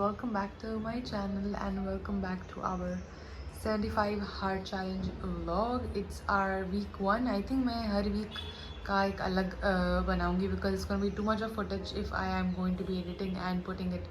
welcome back to my channel and welcome back to our 75 hard challenge vlog. It's our week 1. I think मैं हर week का एक अलग बनाऊंगी because it's gonna be too much of footage if I am going to be editing and putting it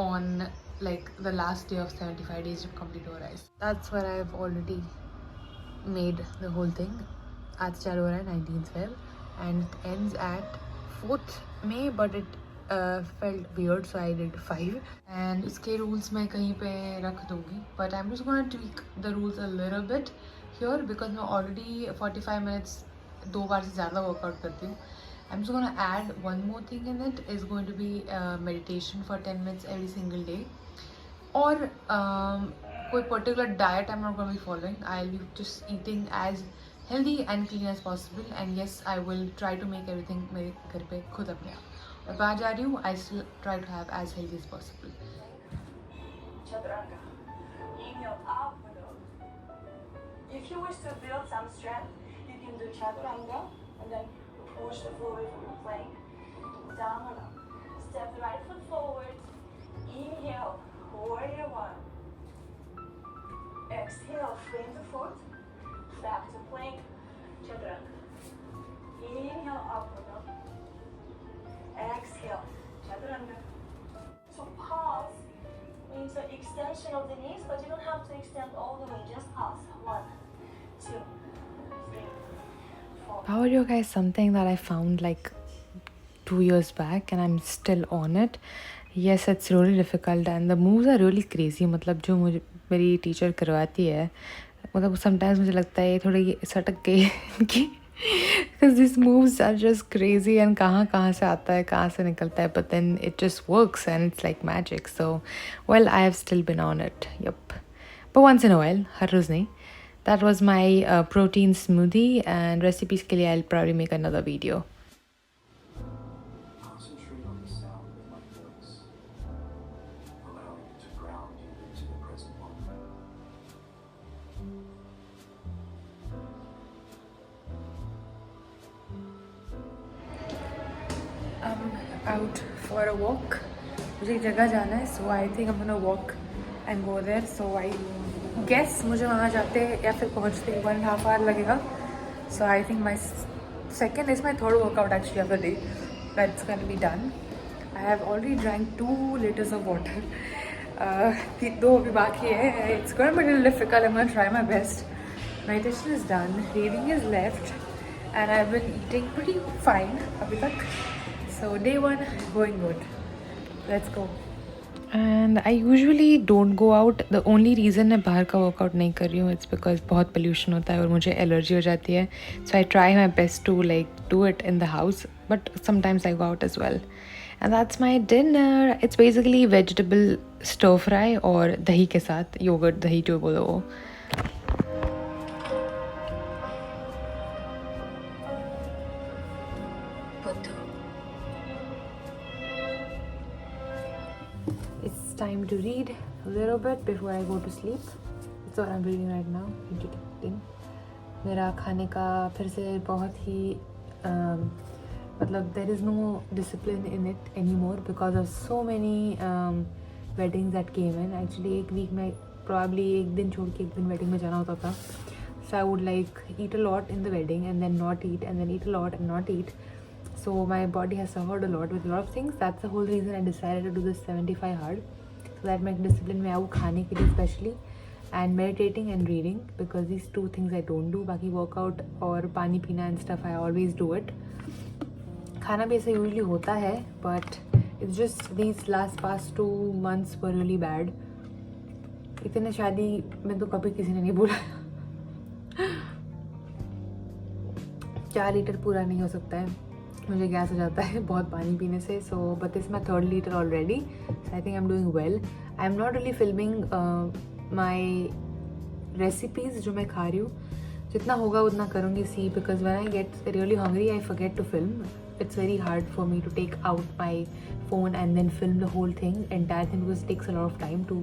on like the last day of 75 days to complete हो रहा है. That's what I've already made the whole thing. आज चालू हो रहा है 19th Feb and it ends at 4th May, but it felt weird so I did 5 and इसके rules मैं कहीं पे रख दूँगी, but I'm just gonna tweak the rules a little bit here because मैं already 45 minutes 2 बार से ज़्यादा workout करती हूँ. I'm just gonna add one more thing in it. Is going to be meditation for 10 minutes every single day, or कोई particular diet I'm not going to be following. I'll be just eating as healthy and clean as possible, and yes, I will try to make everything मेरे घर पे खुद अपने आप. और बाहर जा रही हूँ, I still try to have as healthy as possible. Chaturanga. Inhale up and up. If you wish to build some strength, you can do chaturanga and then push the floor away from the plank. Down and up. Step the right foot forward. Inhale, warrior one. Exhale, frame the foot. Back to plank, chaturanga. Inhale, up and up. Exhale, chaturanga. So pause means the extension of the knees, but you don't have to extend all the way. Just pause. 1, 2, 3, 4. Power yoga is something that I found like 2 years back and I'm still on it. Yes, it's really difficult and the moves are really crazy. मतलब जो मुझे मेरी teacher करवाती है, मतलब sometimes मुझे लगता है थोड़ी सटक गई कि because these moves are just crazy and कहाँ से आता है, कहाँ से निकलता है, but then it just works and it's like magic. So well, I have still been on it. Yep, but once in a while, हर रोज नहीं. That was my protein smoothie, and recipes के लिए I'll probably make another video. Concentrate on the sound of my voice, allowing it to ground you into the present moment. I'm out for a walk. मुझे एक जगह जाना है, so I think I'm gonna walk and go there. So I guess मुझे वहाँ जाते या फिर पहुँचते 1.5 hour लगेगा. So I think my second is my third workout actually of the day. That's gonna be done. I have already drank 2 liters of water. 2 अभी बाकी है. It's gonna be a little difficult. I'm gonna try my best. Meditation is done. Reading is left, and I've been eating pretty fine अभी तक. So day 1 going good. Let's go. And I usually don't go out. The only reason मैं बाहर का workout नहीं कर रही हूँ it's because बहुत pollution होता है और मुझे allergy हो जाती है. So I try my best to like do it in the house, but sometimes I go out as well. And that's my dinner. It's basically vegetable stir fry और दही के साथ yogurt दही जो बोलो वो. It's time to read a little bit before I go to sleep. That's what I'm reading right now. Reading. मेरा खाने का फिर से बहुत ही मतलब there is no discipline in it anymore because of so many weddings that came in. Actually एक week में probably एक दिन छोड़ के एक दिन wedding में जाना होता था. So I would like eat a lot in the wedding and then not eat and then eat a lot and not eat. So my body has suffered a lot with a lot of things. That's the whole reason I decided to do this 75 hard. So that my discipline में आऊँ खाने के लिए especially, and meditating and reading because these 2 things I don't do. बाकी workout और पानी पीना and stuff I always do it. खाना भी ऐसे usually होता है, but it's just these past 2 months were really bad. इतने शादी में तो कभी किसी ने नहीं बोला. 4 लीटर पूरा नहीं हो सकता है, मुझे गैस हो जाता है बहुत पानी पीने से. So but this my 3rd litre already. I think I am doing well. I am not really filming my recipes जो मैं खा रही हूँ. जितना होगा उतना करूँगी see because when I get really hungry I forget to film. It's very hard for me to take out my phone and then film the whole thing, entire thing, because it takes a lot of time to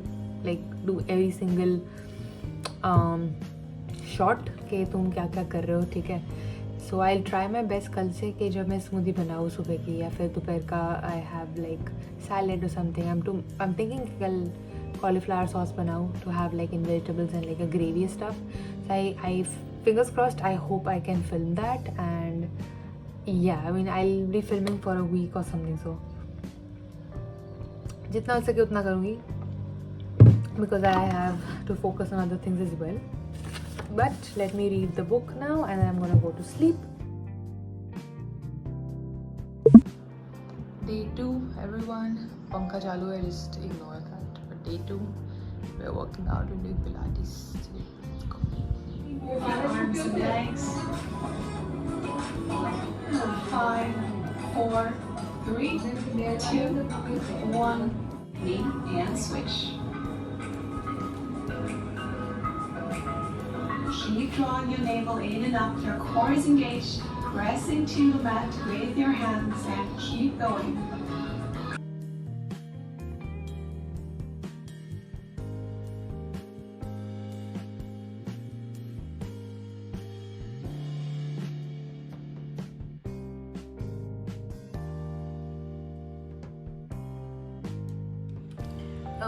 like do every single shot के तुम क्या क्या कर रहे हो. ठीक है, सो I try my best कल से कि जब मैं स्मूदी बनाऊँ सुबह की या फिर दोपहर का आई हैव लाइक सैलेड और समथिंग आई एम थिंकिंग कल cauliflower sauce बनाऊँ to have like in vegetables and like a gravy stuff. So I fingers crossed, I hope I can film that. And yeah, I mean I'll be filming for a week or something, so जितना हो सके उतना करूँगी because I have to focus on other things as well. But let me read the book now and then I'm gonna go to sleep. Day 2, everyone. पंखा चालू है, just ignore that. But day 2, we're working out and doing Pilates. Let's go. Arms and legs. 5, 4, 3, 2, 1. Knee and switch. Keep drawing your navel in and up. Your core is engaged. Press into the mat with your hands and keep going.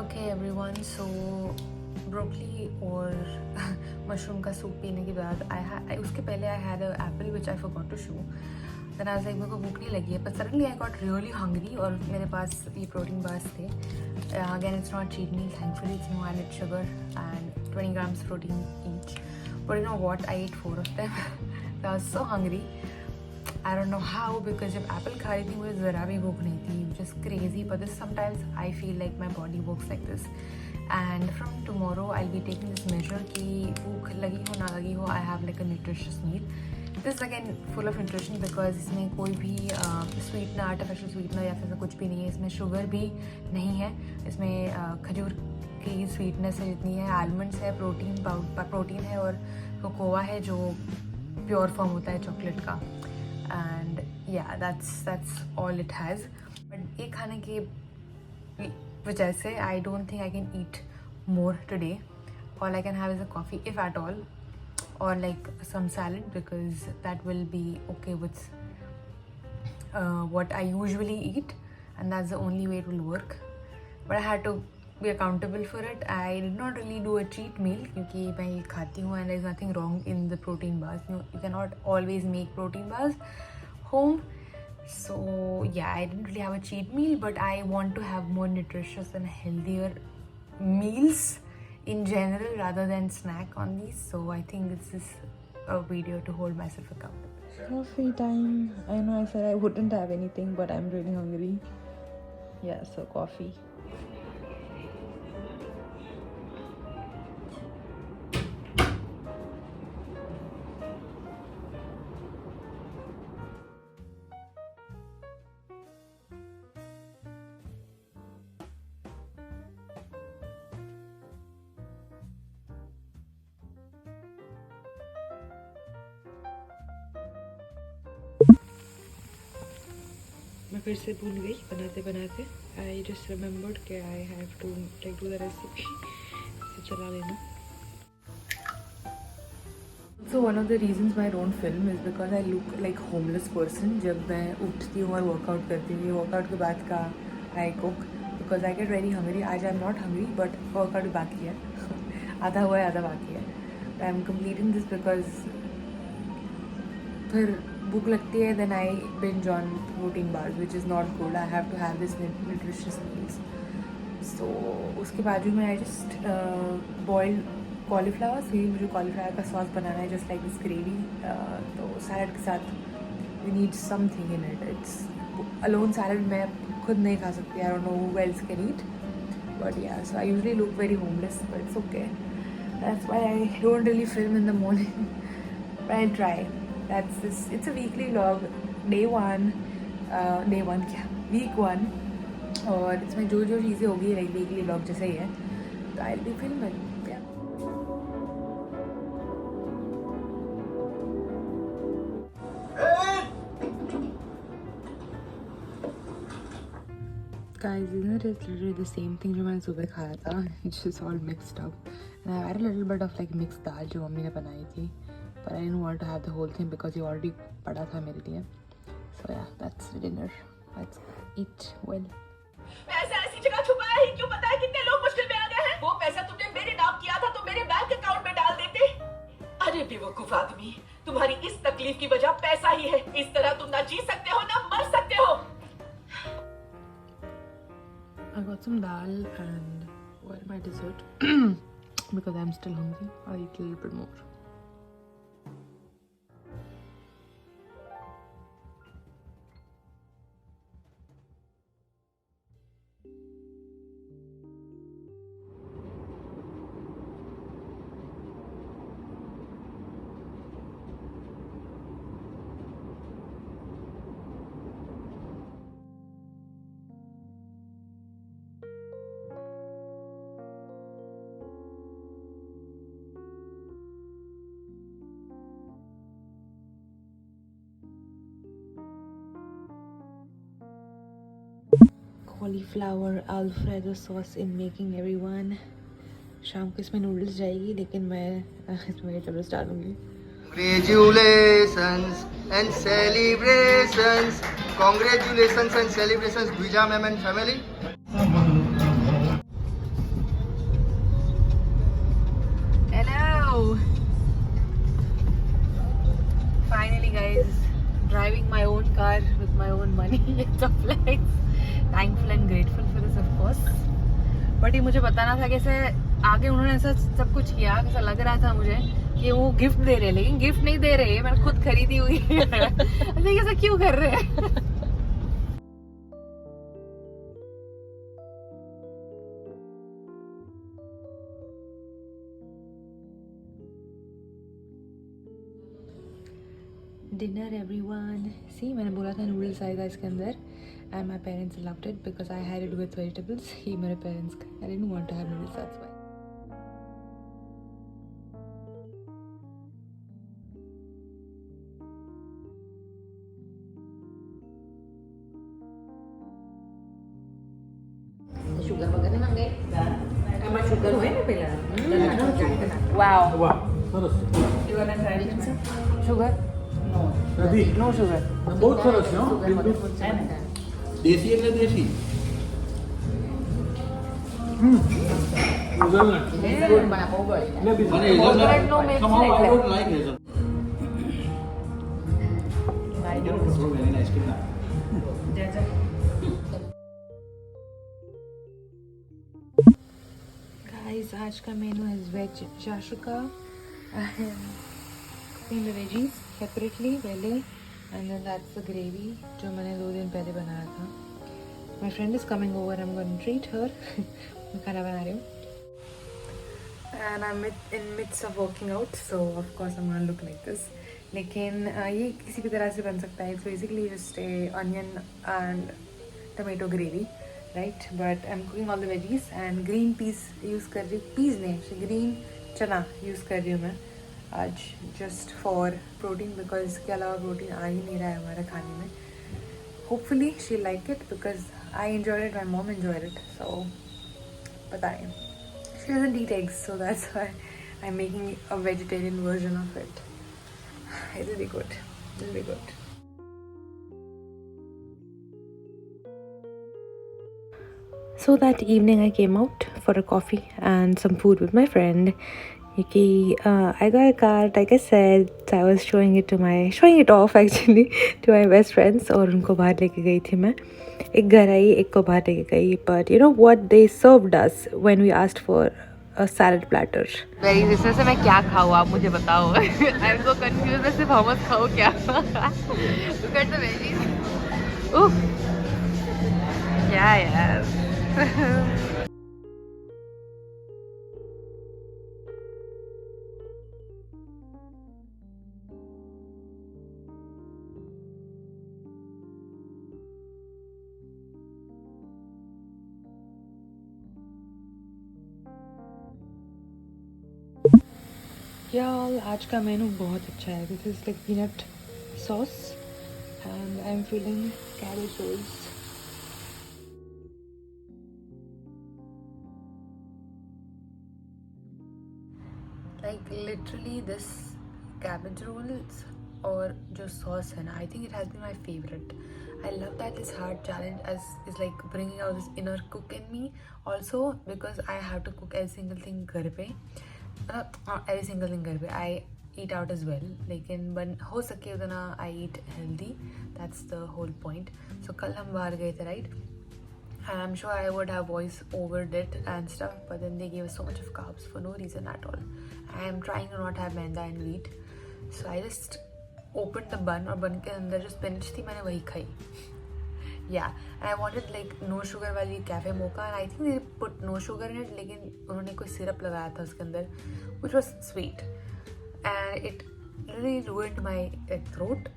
Okay everyone, so broccoli और mushroom का soup पीने के बाद उसके पहले I had a apple which I forgot to show. Then I was like मेरे को भूख नहीं लगी है, but suddenly I got really hungry और मेरे पास ये प्रोटीन बार्स थे. Again it's not cheat meal, thankfully it's no added sugar and 20 grams protein each. But you know what, I ate 4 of them. So I was so hungry. I don't know how, because जब Apple खा रही थी मुझे ज़रा भी भूख नहीं थी, which is crazy. But this sometimes I feel like my body works like this. And from tomorrow I'll be taking this measure कि भूख लगी हो ना लगी हो, I have like a nutritious meal. This is again full of nutrition because इसमें कोई भी स्वीटनर, आर्टिफिशियल स्वीटनर या फिर कुछ भी नहीं है. इसमें शुगर भी नहीं है, इसमें खजूर की स्वीटनेस है जितनी है, आलमंड्स है, प्रोटीन है और कोकोआ है जो प्योर फॉर्म होता है चॉकलेट का. एंड या that's all it has. But ये खाने की वजह से I don't think I can eat more today. All I can have is a coffee if at all, or like some salad, because that will be okay with what I usually eat, and that's the only way it will work. But I had to be accountable for it. I did not really do a cheat meal क्योंकि मैं ये खाती हूँ and there is nothing wrong in the protein bars. You cannot always make protein bars home. So yeah, I didn't really have a cheat meal, but I want to have more nutritious and healthier meals in general rather than snack on these. So I think this is a video to hold myself accountable. Coffee time. I know I said I wouldn't have anything, but I'm really hungry. Yeah, so coffee. मैं फिर से भूल गई बनाते बनाते. आई just remembered कि I have to like do the recipe. तो चला लेना. So one of the reasons why I don't film is because I look like homeless person. जब मैं उठती हूँ और वर्कआउट करती हूँ, वर्कआउट के बाद का I cook because I get very hungry. आज I'm not hungry but workout बाकी है. आधा हुआ है, आधा बाकी है. I'm completing this because फिर भूख लगती है, then I binge on protein bars, which is not good. I have to have this nutritious meals. So उसके बाद में I just boiled cauliflower. So ये मुझे cauliflower का सॉस बनाना है, just like this gravy. तो सैलड के साथ we need something in it. It's alone salad मैं खुद नहीं खा सकती. I don't know who else can eat. But yeah, so I usually look very homeless, but it's okay. That's why I don't really film in the morning. But I'll try. That's this. It's a weekly vlog. Day one क्या? Week 1. और इसमें जो जो चीज़ें होगी like weekly vlog जैसे ही है, तो I will be filming. Guys, isn't it literally the same thing जो मैंने सुबह खाया था? It's just all mixed up. And I had a little bit of like mixed दाल जो मम्मी ने बनाई थी. but I didn't want to have the whole thing because ये already पड़ा था मेरे लिए. So yeah, that's the dinner. Let's eat well. पैसा ऐसी जगह छुपा है ही क्यों? पता है कितने लोग मुश्किल में आ गए हैं? वो पैसा तुमने मेरे नाम किया था तो मेरे बैंक अकाउंट में डाल देते. अरे बेवकूफ आदमी, तुम्हारी इस तकलीफ की वजह पैसा ही है. इस तरह तुम ना जी सकते हो ना मर सकते हो. I got some dal and my dessert because I'm still hungry. I'll eat a little bit more. Cauliflower Alfredo sauce in making everyone. शाम को इसमें नूडल्स जाएगी लेकिन मैं इसमें वेजिटेबल्स डालूंगी. Congratulations and celebrations. Congratulations and celebrations, Dvija ma'am and family. Hello. Finally, guys, driving my own car with my own money. It's a flex. Thankful and grateful for this, of course. But ये मुझे बताना था कैसे आगे उन्होंने ऐसा सब कुछ किया, ऐसा लग रहा था मुझे कि वो गिफ्ट दे रहे हैं, लेकिन गिफ्ट नहीं दे रहे, मैंने खुद खरीदी हुई है. अरे ऐसा क्यों कर रहे हैं? Dinner everyone. See, मैंने बोला था नूडल्स आएगा इसके अंदर. And my parents loved it because I had it with vegetables. ही मेरे parents का. I didn't want to have noodles, that's why. Sugar વગર માંગે આમાં sugar હોય ને પહેલા Wow. સરસ છે. you wanna try it Sugar? નથી No sugar. બહુ જ સરસ છે હો બિલકુલ દેશી એટલે દેશી hazelnut મને બહુ ગળી એટલે બી મને hazelnut no mix somehow I એટલે. don't like hazelnut. So very nice cream. Guys, आज का मेनू is veg shashuka. I am cooking the veggies separately पहले, and then that's the gravy जो मैंने 2 दिन पहले बनाया था. My friend is coming over. I'm going to treat her. मैं खाना बना रही हूँ. And I'm in midst of working out, so of course I'm gonna look like this. लेकिन ये किसी भी तरह से बन सकता है. It's basically just a onion and tomato gravy, right? But I'm cooking all the veggies and green peas use कर रही हूँ. Peas नहीं, actually green चना use कर रही हूँ मैं आज, just for protein because इसके अलावा protein आ ही नहीं रहा है हमारे खाने में. Hopefully she'll like it because I enjoyed it, my mom enjoyed it, so पता नहीं. She doesn't eat eggs, so that's why I'm making a vegetarian version of it. It'll be good. It'll be good. So that evening I came out for a coffee and some food with my friend. Yuki, I got a card, like I said, I was showing it off actually to my best friends और उनको बाहर लेके गई थी मैं. एक घर आई, एक को बाहर लेके गई. But you know what they served us when we asked for a salad platter? Very, इसमें से मैं क्या खाऊँ आप मुझे बताओ. I'm so confused. मैं सिर्फ hummus खाऊँ क्या? Look at the veggies. क्या यार. Y'all, आज का मेनू बहुत अच्छा है. This is like peanut sauce and I'm feeling cabbage rolls. Like literally this cabbage rolls और जो sauce है ना, I think it has been my favorite. I love that this hard challenge is like bringing out this inner cook in me. Also because I have to cook every single thing घर पे, not every single thing घर पे. I eat out as well, लेकिन बन हो सके उतना I eat healthy. That's the whole point. So कल हम बाहर गए थे, right? And I'm sure I would have voice overed it and stuff, but then they gave us so much of carbs for no reason at all. I am trying to not have maida and wheat, so I just opened the bun और bun के अंदर जो spinach थी मैंने वही खाई. Yeah, and I wanted like no sugar वाली cafe mocha, and I think they put no sugar in it, लेकिन उन्होंने कोई syrup लगाया था उसके अंदर, which was sweet, and it really ruined my throat.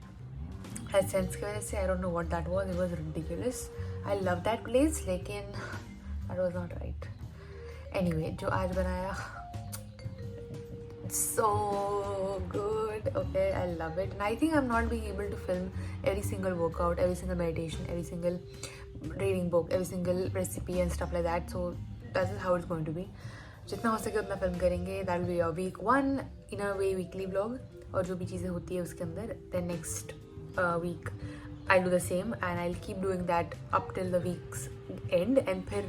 Sense की वजह से I don't know what that was. It was ridiculous. I love that place, लेकिन that was not right. Anyway, जो आज बनाया so good. Okay, I love it, and I think I'm not being able to film every single workout, every single meditation, every single reading book, every single recipe and stuff like that. So that is how it's going to be. जितना हो सके उतना film करेंगे. That will be our week 1 in a way weekly vlog, और जो भी चीज़ें होती है उसके अंदर. Then next week I'll do the same, and I'll keep doing that up till the week's end, and फिर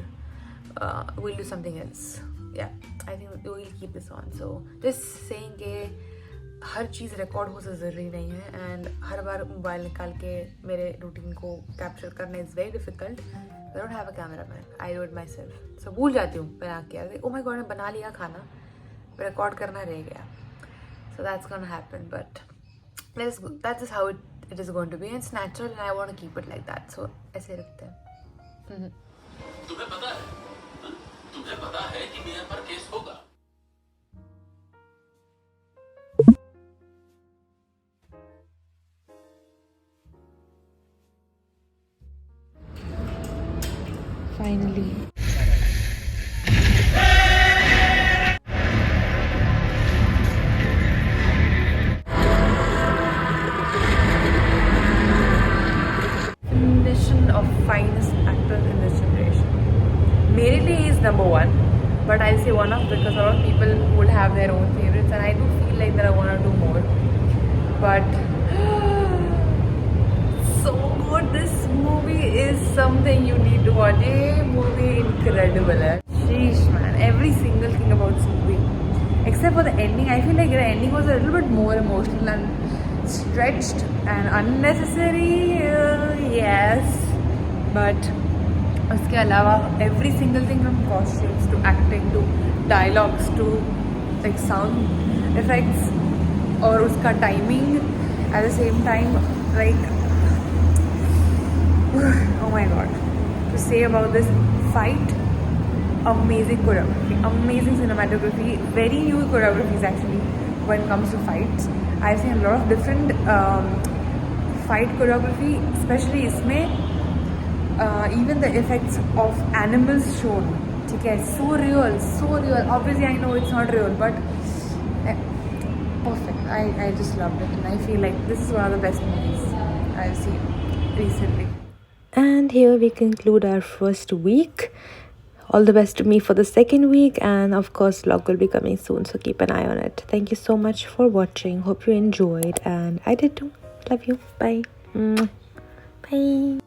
we'll do something else. Yeah, I think we'll keep this on. So just saying कि हर चीज़ record हो से ज़रूरी नहीं है, and her bar mobile निकाल के मेरे रूटीन को कैप्चर करना is very difficult. I don't have a cameraman, I do it myself. So भूल जाती हूँ बना के, अरे ओ माय गॉड मैं बना लिया खाना, रिकॉर्ड करना रह गया. So that's gonna happen, but that's just how it is going to be, and it's natural, and I want to keep it like that. So ऐसे रखते हैं. तुम्हें पता है कि मेरे पर केस होगा. Finally. Of finest actor in this generation. मेरे लिए he is number 1, but I'll say one of, because a lot of people would have their own favorites, and I do feel like that I want to do more. But so good, this movie is something you need to watch. ये movie incredible है. Sheesh man, every single thing about this movie, except for the ending. I feel like the ending was a little bit more emotional and stretched and unnecessary. Yes. But उसके अलावा every single thing from costumes to acting to dialogues to like sound effects और उसका timing at the same time, like oh my god, to say about this fight, amazing choreography, amazing cinematography, very new choreographies actually when it comes to fights. I've seen a lot of different fight choreography, especially इसमें even the effects of animals shown, ठीक है, so real. Obviously I know it's not real, but perfect. I just loved it, and I feel like this is one of the best movies I've seen recently. And here we conclude our first week. All the best to me for the second week, and of course vlog will be coming soon, so keep an eye on it. Thank you so much for watching. Hope you enjoyed, and I did too. Love you. Bye. Bye.